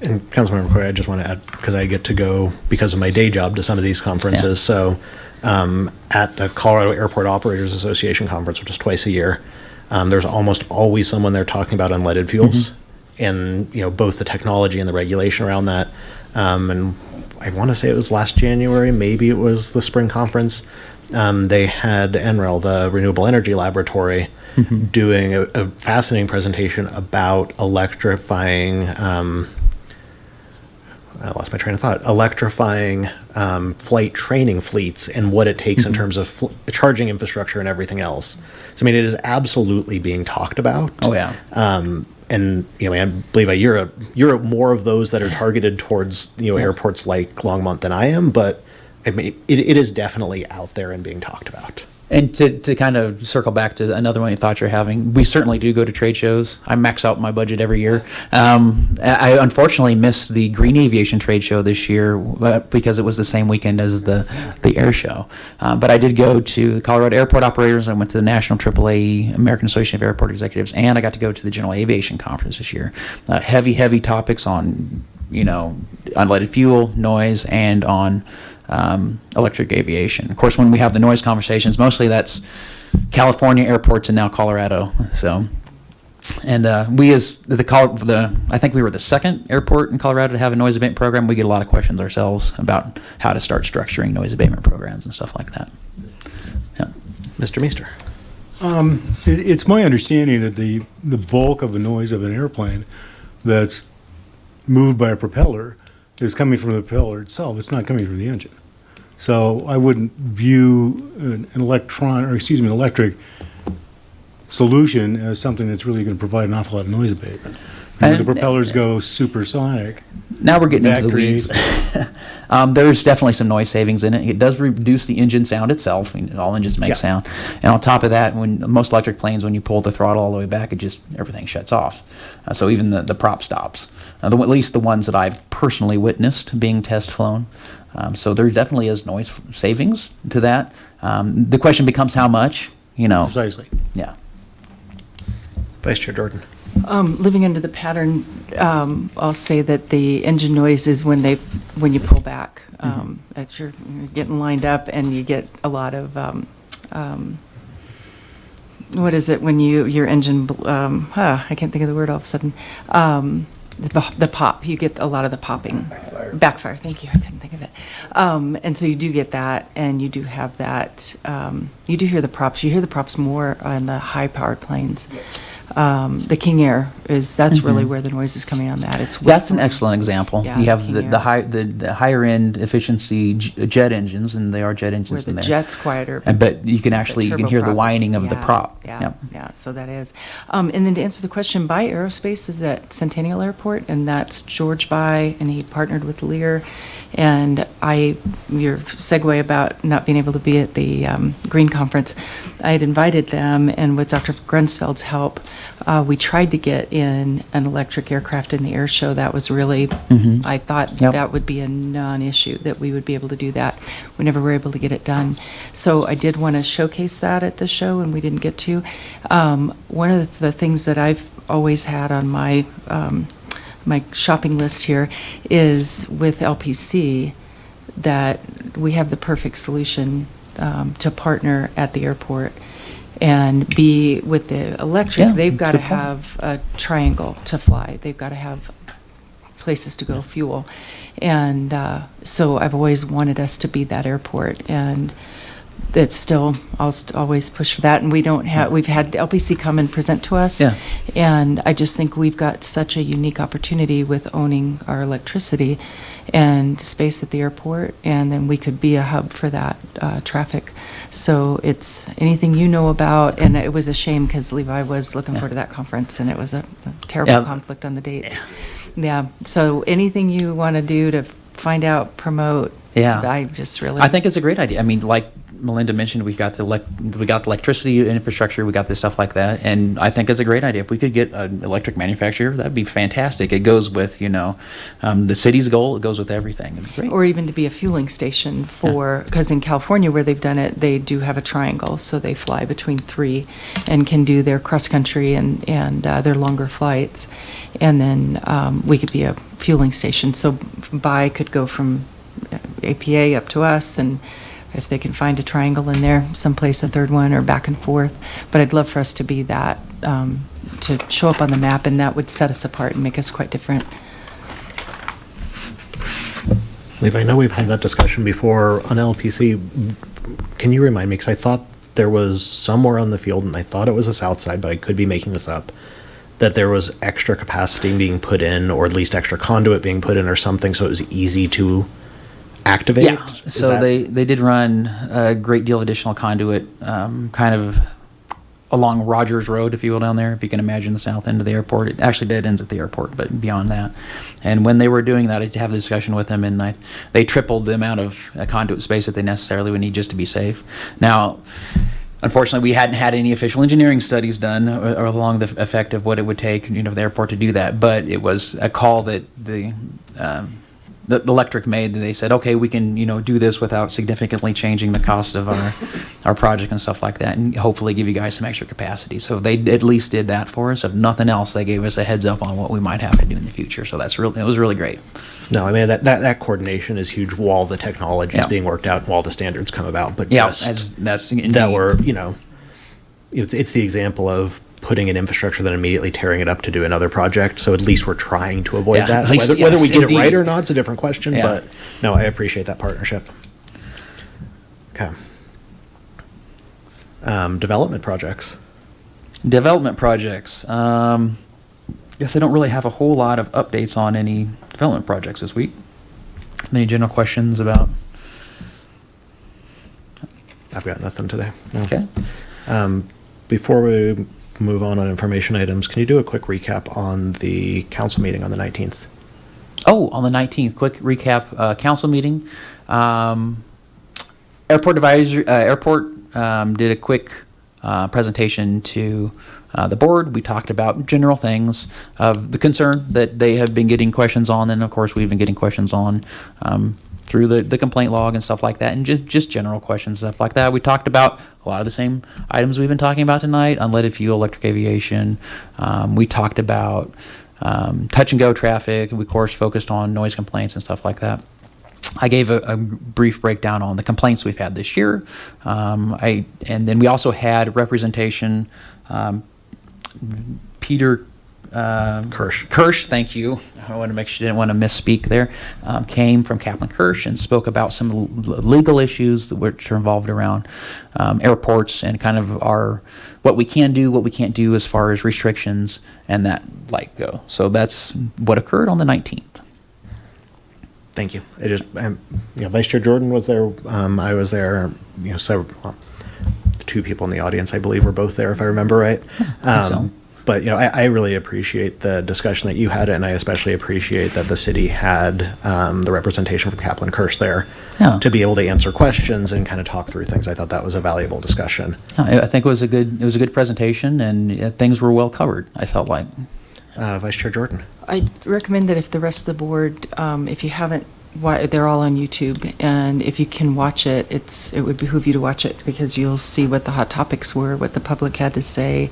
And Councilmember McCoy, I just want to add, because I get to go, because of my day job, to some of these conferences. So at the Colorado Airport Operators Association conference, which is twice a year, there's almost always someone there talking about unleaded fuels and both the technology and the regulation around that. And I want to say it was last January, maybe it was the spring conference. They had NREL, the Renewable Energy Laboratory, doing a fascinating presentation about electrifying. I lost my train of thought. Electrifying flight training fleets and what it takes in terms of charging infrastructure and everything else. So I mean, it is absolutely being talked about. Oh yeah. And I believe you're more of those that are targeted towards airports like Longmont than I am, but I mean, it is definitely out there and being talked about. And to kind of circle back to another one you thought you're having, we certainly do go to trade shows. I max out my budget every year. I unfortunately missed the Green Aviation Trade Show this year because it was the same weekend as the air show. But I did go to the Colorado Airport Operators. I went to the National AAA, American Association of Airport Executives, and I got to go to the General Aviation Conference this year. Heavy topics on, unleaded fuel, noise, and on electric aviation. Of course, when we have the noise conversations, mostly that's California airports and now Colorado. So, and we as I think we were the second airport in Colorado to have a noise abatement program. We get a lot of questions ourselves about how to start structuring noise abatement programs and stuff like that. Yeah. Mr. Meester. It's my understanding that the bulk of the noise of an airplane that's moved by a propeller is coming from the propeller itself. It's not coming from the engine. So I wouldn't view an electric solution as something that's really going to provide an awful lot of noise abatement. When the propellers go supersonic. Now we're getting that into the weeds. There's definitely some noise savings in it. It does reduce the engine sound itself. I mean, all engines make sound. And on top of that, when most electric planes, when you pull the throttle all the way back, everything shuts off. So even the prop stops. At least the ones that I've personally witnessed being test flown. So there definitely is noise savings to that. The question becomes how much, Precisely. Yeah. Vice Chair Jordan. Living under the pattern, I'll say that the engine noise is when you pull back. As you're getting lined up and you get a lot of, what is it when your engine, I can't think of the word all of a sudden. The pop, you get a lot of the popping. Backfire, thank you, I couldn't think of it. And so you do get that, and you do have that, you do hear the props. You hear the props more on the high-powered planes. The King Air that's really where the noise is coming on that. It's That's an whistling. excellent example. Yeah, You have King the higher end efficiency jet engines, and they are jet engines Where the in there. jet's quieter. But you can hear the turboprop whining is- of the yeah, prop. Yeah, Yep. yeah, so that is. And then to answer the question, By Aerospace is at Centennial Airport, and that's George By, and he partnered with Lear. And your segue about not being able to be at the Green Conference, I had invited them, and with Dr. Grunsfeld's help, we tried to get in an electric aircraft in the air show. That was really, I thought Yep. that would be a non-issue, that we would be able to do that. We never were able to get it done. So I did want to showcase that at the show, and we didn't get to. One of the things that I've always had on my my shopping list here is with LPC that we have the perfect solution to partner at the airport and be with the electric. Yeah, They've got to good point. have a triangle to fly. They've got to have places to go fuel. And so I've always wanted us to be that airport. And it's still, I'll always push for that. And we've had LPC come and present to us. Yeah. And I just think we've got such a unique opportunity with owning our electricity and space at the airport. And then we could be a hub for that traffic. So it's anything you know about, and it was a shame because Levi was looking forward to that conference, and it was a terrible Yeah. conflict on the dates. Yeah. So anything you want to do to find out, promote, Yeah. I just really. I think it's a great idea. I mean, like Melinda mentioned, we got the electricity infrastructure, we got this stuff like that, and I think it's a great idea. If we could get an electric manufacturer, that'd be fantastic. It goes with the city's goal. It goes with everything. It'd be great. Or even to be a fueling station for, because in California where they've done it, they do have a triangle, so they fly between 3 and can do their cross-country and their longer flights. And then we could be a fueling station, so By could go from APA up to us, and if they can find a triangle in there, someplace a third one, or back and forth. But I'd love for us to be that, to show up on the map, and that would set us apart and make us quite different. Levi, I know we've had that discussion before on LPC. Can you remind me, because I thought there was somewhere on the field, and I thought it was the south side, but I could be making this up, that there was extra capacity being put in, or at least extra conduit being put in or something, so it was easy to activate? Yeah, so they did run a great deal of additional conduit, kind of along Rogers Road, if you will, down there. If you can imagine the south end of the airport, it actually dead ends at the airport, but beyond that. And when they were doing that, I did have a discussion with them, and they tripled the amount of conduit space that they necessarily would need just to be safe. Now, unfortunately, we hadn't had any official engineering studies done or along the effect of what it would take, the airport to do that. But it was a call that the electric made. They said, okay, we can, do this without significantly changing the cost of our project and stuff like that, and hopefully give you guys some extra capacity. So they at least did that for us. If nothing else, they gave us a heads up on what we might have to do in the future. So it was really great. No, I mean, that coordination is huge while the technology is Yeah. being worked out and while the standards come about. But Yeah, just that's that were, it's the example of putting in infrastructure then immediately tearing it up to do another project. So at least we're trying to avoid Yeah, that. at least- Whether yes, we get indeed. it right or not, it's a different question. Yeah. But no, I appreciate that partnership. Okay. Development projects. Development projects. Guess I don't really have a whole lot of updates on any development projects this week. Any general questions about? I've got nothing today. No. Okay. Before we move on information items, can you do a quick recap on the council meeting on the 19th? Oh, on the 19th, quick recap, council meeting. Airport did a quick presentation to the board. We talked about general things of the concern that they have been getting questions on, and of course we've been getting questions on through the complaint log and stuff like that, and just general questions, stuff like that. We talked about a lot of the same items we've been talking about tonight: unleaded fuel, electric aviation. We talked about touch and go traffic. We of course focused on noise complaints and stuff like that. I gave a brief breakdown on the complaints we've had this year. And then we also had representation. Peter Kirsch, thank you. I want to make sure, didn't want to misspeak there. Came from Kaplan Kirsch and spoke about some legal issues which are involved around airports and kind of what we can do, what we can't do as far as restrictions and that go. So that's what occurred on the 19th. Thank you. Vice Chair Jordan was there. I was there. Two people in the audience, I believe, were both there, if I remember right. But I really appreciate the discussion that you had, and I especially appreciate that the city had the representation from Kaplan Kirsch there to be able to answer questions and kind of talk through things. I thought that was a valuable discussion. I think it was a good presentation, and things were well covered, I felt like. Vice Chair Jordan. I recommend that if the rest of the board, if you haven't, they're all on YouTube, and if you can watch it, it would behoove you to watch it because you'll see what the hot topics were, what the public had to say,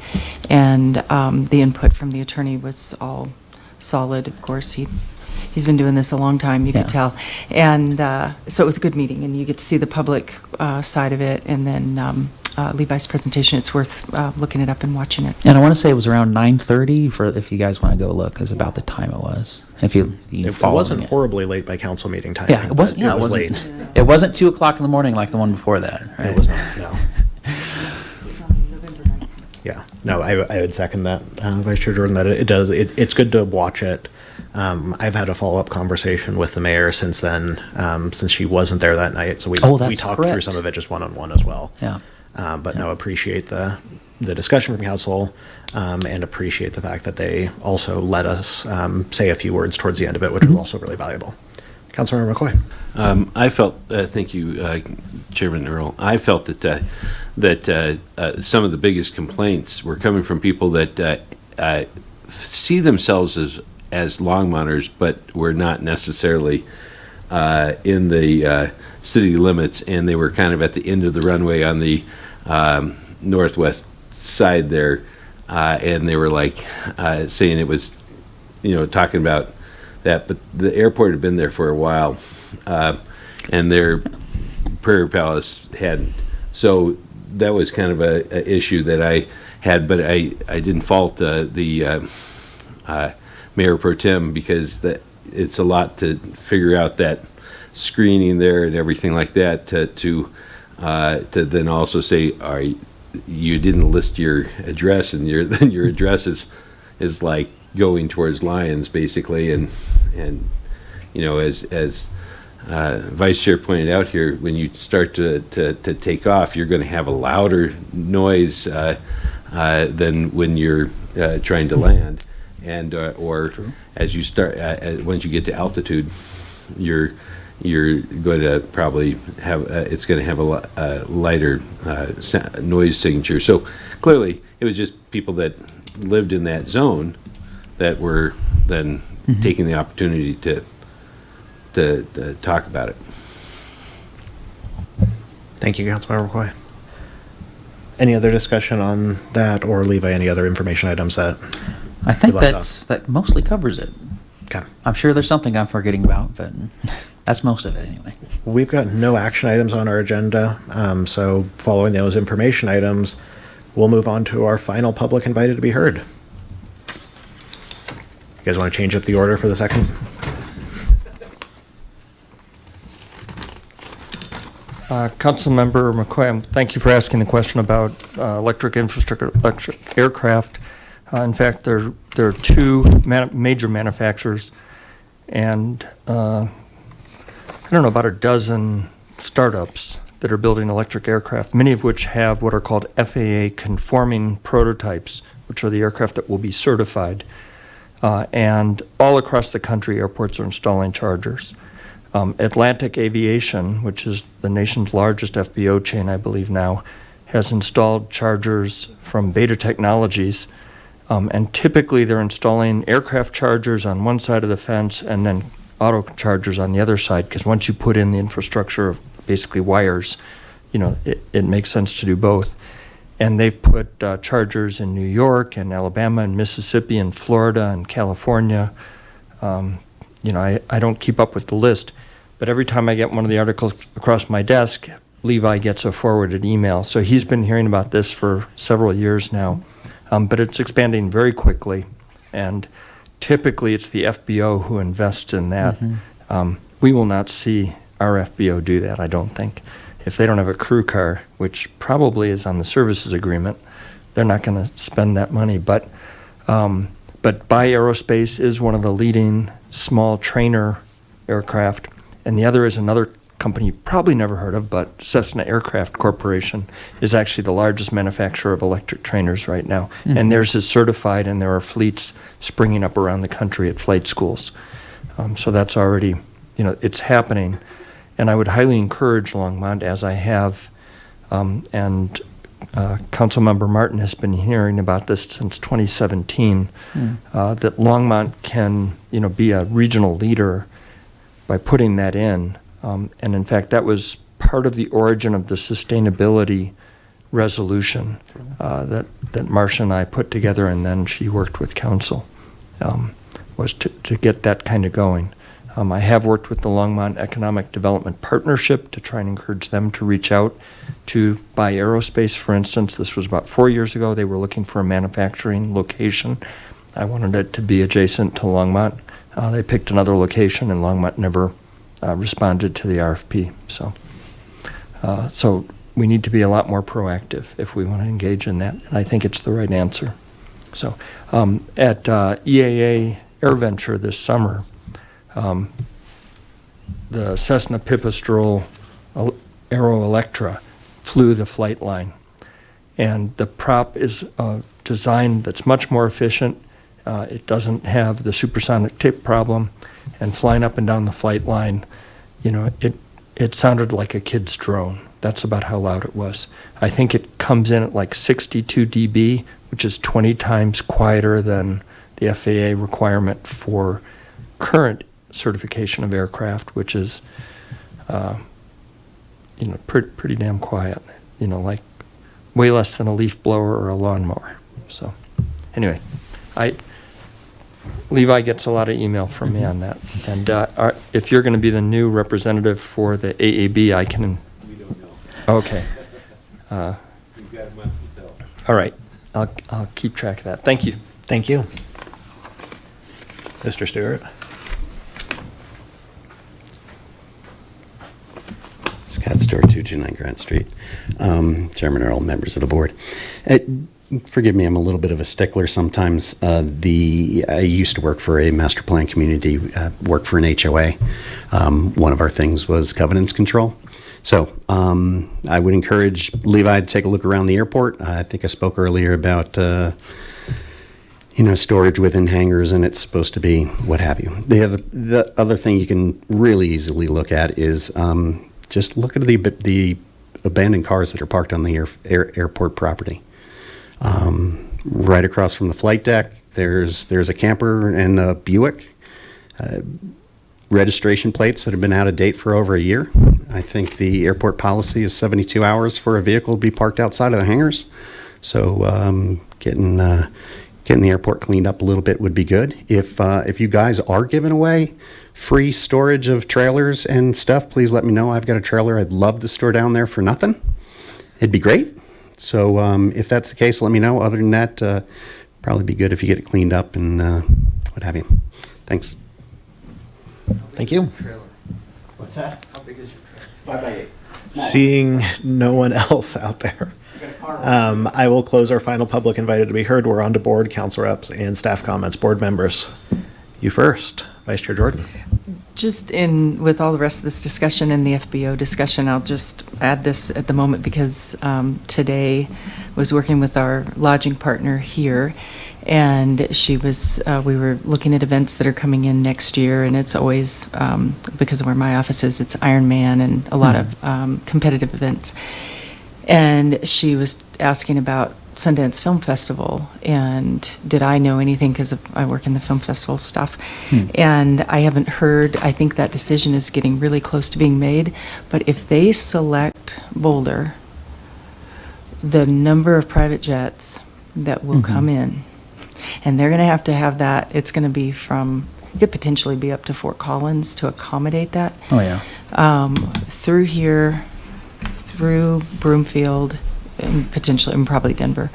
and the input from the attorney was all solid. Of course, he's been doing this a long time, you could tell, and so it was a good meeting, and you get to see the public side of it, and then Levi's presentation. It's worth looking it up and watching it. And I want to say it was around 9:30 if you guys want to go look, is about the time it was. If you It wasn't horribly late by council meeting time. Yeah, it wasn't. Yeah, it was late. It wasn't 2:00 in the morning like the one before that. Right? It was not. No. Yeah. No, I would second that, Vice Chair Jordan. That it's good to watch it. I've had a follow-up conversation with the mayor since then, since she wasn't there that night. So we talked through some of it just one-on-one as well. Yeah. But no, appreciate the discussion from council, and appreciate the fact that they also let us say a few words towards the end of it, which was also really valuable. Councilmember McCoy. I felt, thank you, Chairman Earl. I felt that some of the biggest complaints were coming from people that see themselves as Longmonters, but were not necessarily in the city limits, and they were kind of at the end of the runway on the northwest side there, and they were saying it was, talking about that, but the airport had been there for a while, and their Prairie Palace hadn't. So that was kind of a issue that I had, but I didn't fault the Mayor Pro Tem because it's a lot to figure out that screening there and everything like that to then also say, all right, you didn't list your address, and then your address is like going towards Lions basically, and as Vice Chair pointed out here, when you start to take off, you're going to have a louder noise than when you're trying to land, and or as you start once you get to altitude, you're going to probably have it's going to have a lighter noise signature. So clearly, it was just people that lived in that zone that were then taking the opportunity to talk about it. Thank you, Councilmember McCoy. Any other discussion on that, or Levi, any other information items that I think we left that mostly covers it. Okay. I'm sure there's something I'm forgetting about, but that's most of it anyway. We've got no action items on our agenda, so following those information items, we'll move on to our final public invited to be heard. You guys want to change up the order for the second? Councilmember McCoy, thank you for asking the question about electric infrastructure, electric aircraft. In fact, there are two major manufacturers, and I don't know, about a dozen startups that are building electric aircraft, many of which have what are called FAA conforming prototypes, which are the aircraft that will be certified. And all across the country, airports are installing chargers. Atlantic Aviation, which is the nation's largest FBO chain, I believe now, has installed chargers from Beta Technologies. And typically they're installing aircraft chargers on one side of the fence and then auto chargers on the other side, because once you put in the infrastructure of basically wires, it makes sense to do both. And they've put chargers in New York and Alabama and Mississippi and Florida and California. I don't keep up with the list, but every time I get one of the articles across my desk, Levi gets a forwarded email. So he's been hearing about this for several years now, but it's expanding very quickly, and typically it's the FBO who invests in that. We will not see our FBO do that, I don't think. If they don't have a crew car, which probably is on the services agreement, they're not going to spend that money. But Buy Aerospace is one of the leading small trainer aircraft, and the other is another company you probably never heard of, but Cessna Aircraft Corporation is actually the largest manufacturer of electric trainers right now. And theirs is certified, and there are fleets springing up around the country at flight schools. So that's already, it's happening. And I would highly encourage Longmont, as I have, and Councilmember Martin has been hearing about this since 2017, that Longmont can, be a regional leader by putting that in. And in fact, that was part of the origin of the sustainability resolution that Marcia and I put together, and then she worked with council, was to get that kind of going. I have worked with the Longmont Economic Development Partnership to try and encourage them to reach out to Buy Aerospace, for instance. This was about 4 years ago. They were looking for a manufacturing location. I wanted it to be adjacent to Longmont. They picked another location, and Longmont never responded to the RFP. So we need to be a lot more proactive if we want to engage in that, and I think it's the right answer. So at EAA AirVenture this summer, the Cessna Pipistrel Aero Electra flew the flight line, and the prop is designed that's much more efficient. It doesn't have the supersonic tip problem, and flying up and down the flight line, it sounded like a kid's drone. That's about how loud it was. I think it comes in at like 62 dB, which is 20 times quieter than the FAA requirement for current certification of aircraft, which is, pretty damn quiet. Like way less than a leaf blower or a lawnmower. So, anyway, Levi gets a lot of email from me on that. And if you're going to be the new representative for the AAB, I can. We don't know. Okay. We've got a month to tell. All right. I'll keep track of that. Thank you. Thank you. Mr. Stewart? Cat Store, 229 Grant Street. Chairman Earl, members of the board. Forgive me, I'm a little bit of a stickler sometimes. I used to work for a master plan community, work for an HOA. One of our things was covenants control. So I would encourage Levi to take a look around the airport. I think I spoke earlier about storage within hangars, and it's supposed to be what have you. The other thing you can really easily look at is just look at the abandoned cars that are parked on the airport property. Right across from the flight deck, there's a camper and a Buick. Registration plates that have been out of date for over a year. I think the airport policy is 72 hours for a vehicle to be parked outside of the hangars. So getting the airport cleaned up a little bit would be good. If you guys are giving away free storage of trailers and stuff, please let me know. I've got a trailer I'd love to store down there for nothing. It'd be great. So if that's the case, let me know. Other than that, probably be good if you get it cleaned up and what have you. Thanks. Thank you. What's that? How big is your trailer? 5x8. Seeing no one else out there, I will close our final public invited to be heard. We're on to board, council reps, and staff comments. Board members, you first. Vice Chair Jordan. Just with all the rest of this discussion and the FBO discussion, I'll just add this at the moment because today was working with our lodging partner here, and we were looking at events that are coming in next year, and it's always, because of where my office is, it's Ironman and a lot of competitive events. And she was asking about Sundance Film Festival, and did I know anything, because I work in the film festival stuff. And I haven't heard. I think that decision is getting really close to being made, but if they select Boulder, the number of private jets that will come in, and they're going to have that, it's going to be it could potentially be up to Fort Collins to accommodate that. Oh, yeah. Through here, through Broomfield, and potentially, and probably Denver.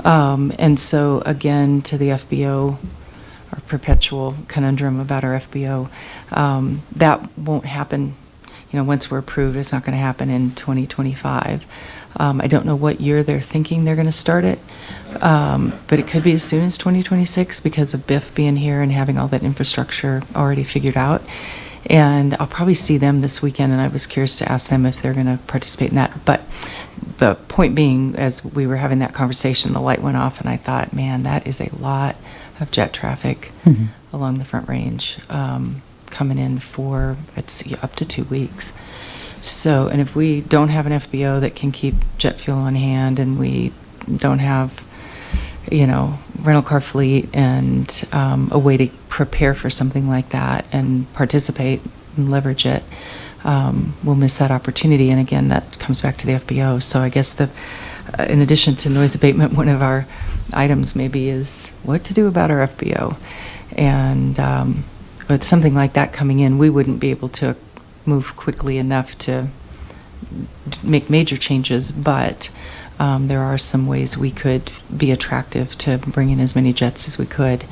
And so, again, to the FBO, our perpetual conundrum about our FBO, that won't happen. Once we're approved, it's not going to happen in 2025. I don't know what year they're thinking they're going to start it, but it could be as soon as 2026 because of BIF being here and having all that infrastructure already figured out. And I'll probably see them this weekend, and I was curious to ask them if they're going to participate in that. But the point being, as we were having that conversation, the light went off, and I thought, man, that is a lot of jet traffic along the Front Range coming in for up to 2 weeks. So, and if we don't have an FBO that can keep jet fuel on hand, and we don't have, rental car fleet and a way to prepare for something like that and participate and leverage it, we'll miss that opportunity. And again, that comes back to the FBO. So I guess in addition to noise abatement, one of our items maybe is what to do about our FBO. And with something like that coming in, we wouldn't be able to move quickly enough to make major changes, but there are some ways we could be attractive to bring in as many jets as we could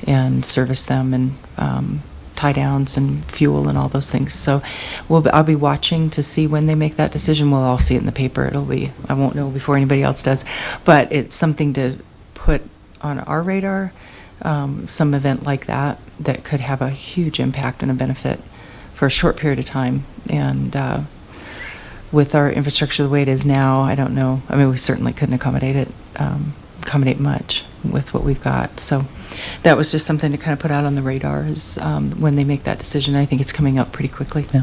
and service them, and tie downs and fuel and all those things. So I'll be watching to see when they make that decision. We'll all see it in the paper. I won't know before anybody else does, but it's something to put on our radar, some event like that could have a huge impact and a benefit for a short period of time. And with our infrastructure the way it is now, I don't know. I mean, we certainly couldn't accommodate much with what we've got. So that was just something to kind of put out on the radar is when they make that decision. I think it's coming up pretty quickly. Yeah.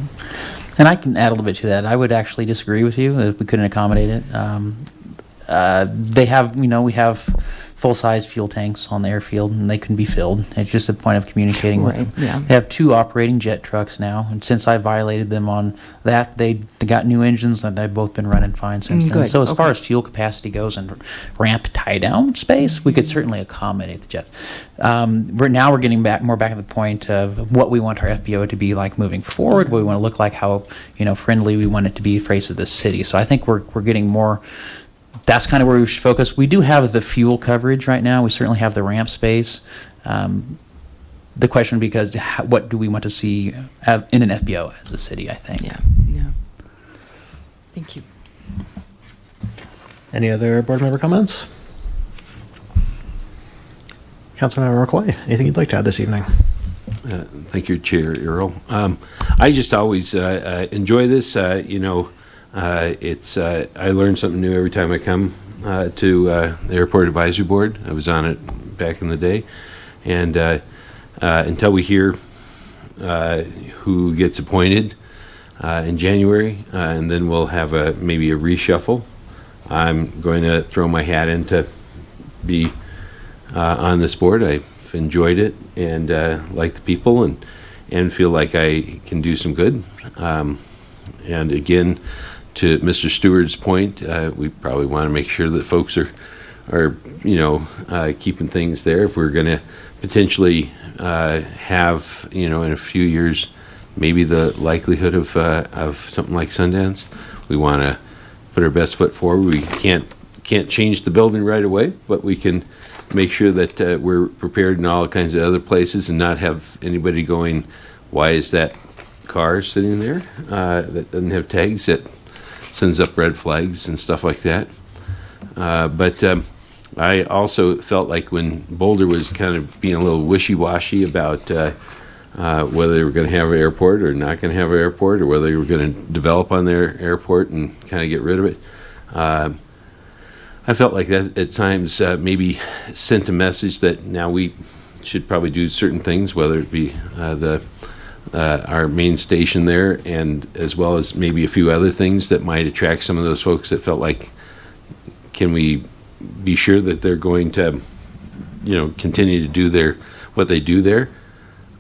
And I can add a little bit to that. I would actually disagree with you if we couldn't accommodate it. We have full-size fuel tanks on the airfield, and they can be filled. It's just a point of communicating with them. Yeah. They have 2 operating jet trucks now, and since I violated them on that, they got new engines, and they've both been running fine since then. Good. So as far Okay. as fuel capacity goes and ramp tie-down space, we could certainly accommodate the jets. We're getting more back to the point of what we want our FBO to be like moving forward, what we want to look like, how friendly we want it to be face of the city. So I think we're getting more. That's kind of where we should focus. We do have the fuel coverage right now. We certainly have the ramp space. The question becomes, what do we want to see in an FBO as a city, I think. Yeah. Thank you. Any other board member comments? Councilmember McCoy, anything you'd like to add this evening? Thank you, Chair Earl. I just always enjoy this. It's I learn something new every time I come to the Airport Advisory Board. I was on it back in the day, and until we hear who gets appointed in January, and then we'll have maybe a reshuffle. I'm going to throw my hat in to be on this board. I've enjoyed it and like the people and feel like I can do some good. And again, to Mr. Stewart's point, we probably want to make sure that folks are keeping things there. If we're going to potentially have, in a few years, maybe the likelihood of something like Sundance, we want to put our best foot forward. We can't change the building right away, but we can make sure that we're prepared in all kinds of other places and not have anybody going, why is that car sitting there that doesn't have tags, that sends up red flags and stuff like that. But I also felt like when Boulder was kind of being a little wishy-washy about whether they were going to have an airport or not going to have an airport, or whether they were going to develop on their airport and kind of get rid of it, I felt like that at times maybe sent a message that now we should probably do certain things, whether it be our main station there, and as well as maybe a few other things that might attract some of those folks that felt like, can we be sure that they're going to, continue to do what they do there?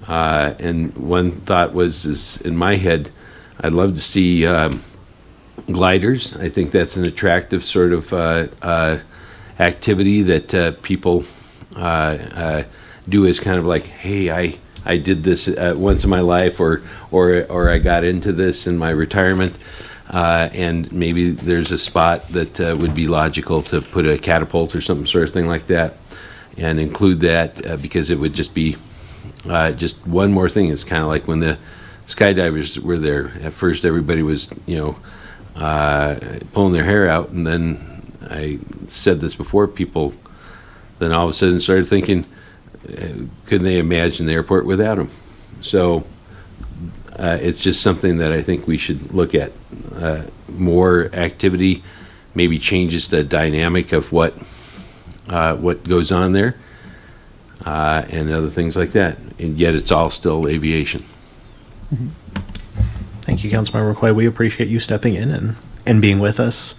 And one thought is in my head, I'd love to see gliders. I think that's an attractive sort of activity that people do as kind of like, hey, I did this once in my life, or I got into this in my retirement, and maybe there's a spot that would be logical to put a catapult or something sort of thing like that, and include that because it would just be just one more thing. It's kind of like when the skydivers were there. At first, everybody was pulling their hair out, and then I said this before, people then all of a sudden started thinking, couldn't they imagine the airport without them? So it's just something that I think we should look at. More activity maybe changes the dynamic of what goes on there, and other things like that. And yet it's all still aviation. Mm-hmm. Thank you, Councilmember McCoy. We appreciate you stepping in and being with us,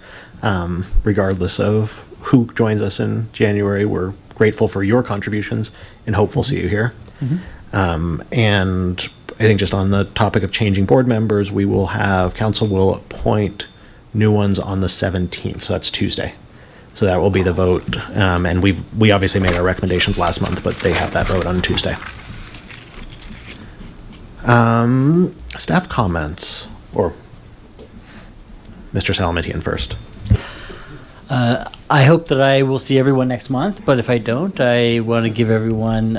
regardless of who joins us in January. We're grateful for your contributions and hope we'll see you here. Mm-hmm. And I think just on the topic of changing board members, council will appoint new ones on the 17th. So that's Tuesday. So that will be the vote. And we obviously made our recommendations last month, but they have that vote on Tuesday. Staff comments, or Mr. Salamatian first. I hope that I will see everyone next month, but if I don't, I want to give everyone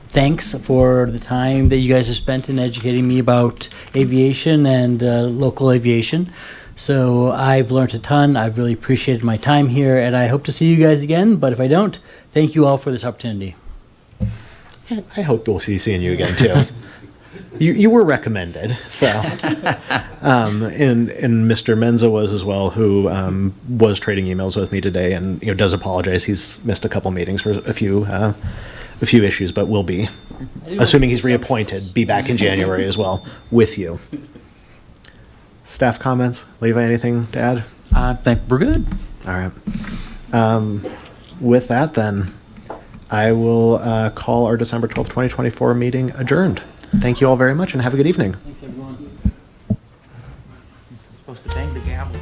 thanks for the time that you guys have spent in educating me about aviation and local aviation. So I've learned a ton. I've really appreciated my time here, and I hope to see you guys again, but if I don't, thank you all for this opportunity. I hope we'll see seeing you again, too. You were recommended, so. And Mr. Menza was as well, who was trading emails with me today, and does apologize. He's missed a couple meetings for a few issues, but will be, assuming he's reappointed, be back in January as well with you. Staff comments, Levi, anything to add? I think we're good. All right. With that, then, I will call our December 12th, 2024 meeting adjourned. Thank you all very much and have a good evening. Thanks, everyone. Supposed to bang the gavel.